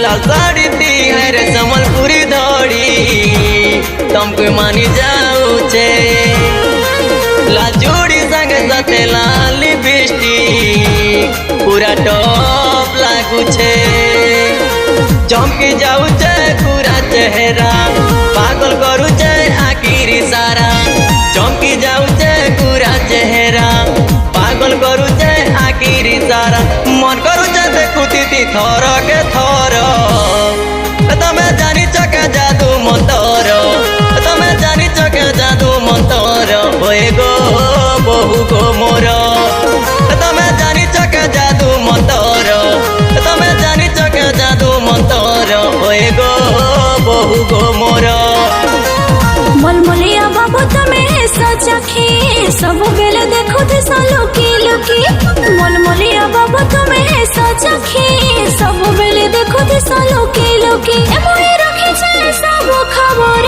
लाल साड़ी दी है रे संबलपुरी धड़ी तुमको मानी जाऊ छे लाल चूड़ी संग साथे लाल लिपस्टिक पूरा टॉप लागू छे चमकी जाऊ छे पूरा चेहरा पागल करू छे आखिर सारा चमकी जाऊ छे पूरा चेहरा पागल करू छे आखिर सारा मन करू छे देखुती ती थर के थर तमे जानी के जादू मंतर तमे जानी के जादू मंतर होए गो बहु गो मोर तमे जानी के जादू मंतर तमे जानी के जादू मंतर होए गो बहु गो मोर मलमलिया बाबू तमे सचाखी सब बेले देखो थे लुकी लुकी मलमलिया बाबू तमे सचाखी सब बेले देखो थे लुकी लुकी एमोई रखे छे सब खबर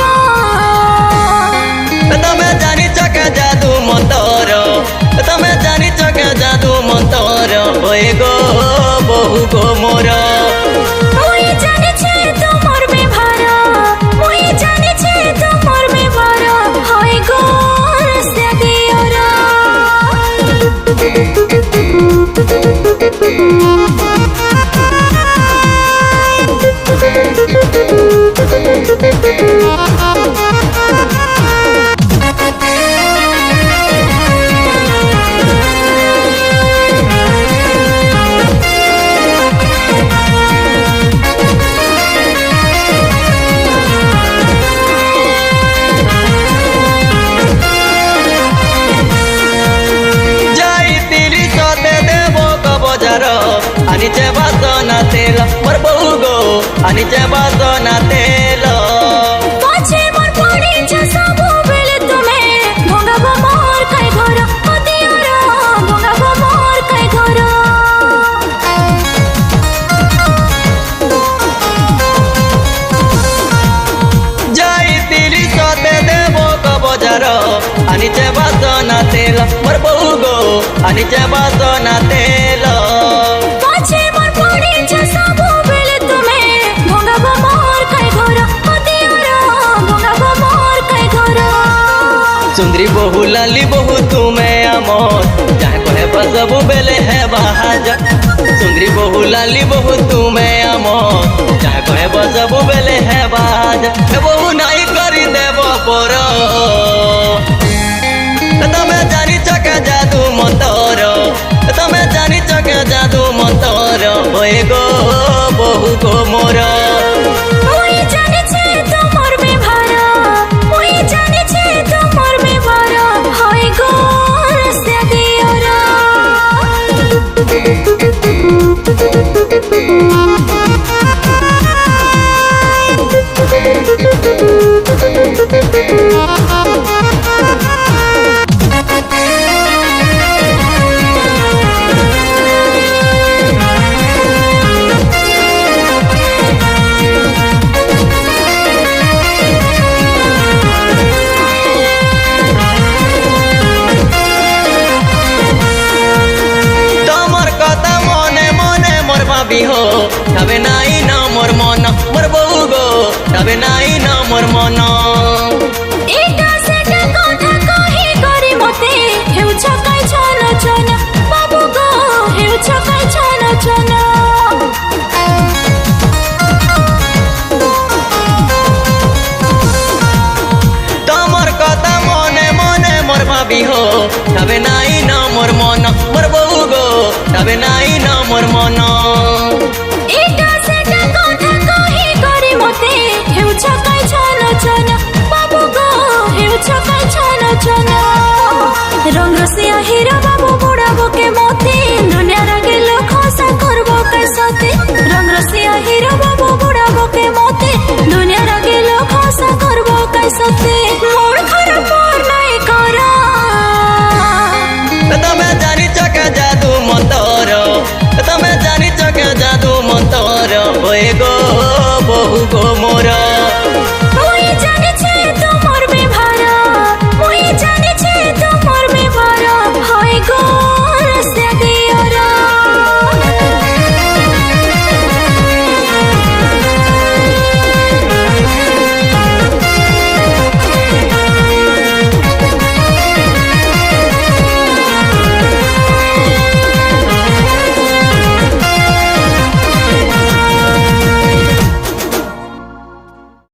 तमे जानी के जादू मंतर तमे जानी के जादू मंतर होए गो बहु गो मोर मुई जाने छे तुमर में भरा मुई जाने छे तुमर में भरा होय गो रस्ते दियोरा आनीचे बासना तेल मोर बहु गो आनीचे बासना तेल पाछे मोर पड़ी छ सब बेले तुमे भंगाब मोर काय घर अतियारा भंगाब मोर काय घर जाई तिली सते देबो क बजार आनीचे बासना तेल मोर बहु गो आनीचे बासना तेल सुंदरी बहु लाली बहु तुम्हें अमोर जहाँ कहे बसबू बेले है बहाजर सुंदरी बहु लाली बहु तुम्हें अमोर जहाँ कहे बसबू बेले है बहाजर बहु नहीं करी देव पर तमे जानी के जादू मंतर तमे जानी के जादू मंतर होए गो बहु गो मोर हो तबे नाई ना मोर मन मोर बहु गो तबे नाई ना मोर मन एटा सेटा कोठा कहि करी मते हेउ छकाई छन छन बाबू गो हेउ छकाई छन छन तमर कथा मने मने मोर भाभी हो तबे नाई ना मोर मन मोर बहु गो तबे नाई ना मोर मन रंग रसिया हीरा बाबू बुढ़ाबो के मोती दुनिया रागे लोग खोसा करबो कैसते रंग रसिया हीरा बाबू बुढ़ाबो के मोती दुनिया रागे लोग खोसा करबो कैसते मोर खरा पर नहीं करा तमे जानी के जादू मंतर तमे जानी के जादू मंतर होए गो बहु गो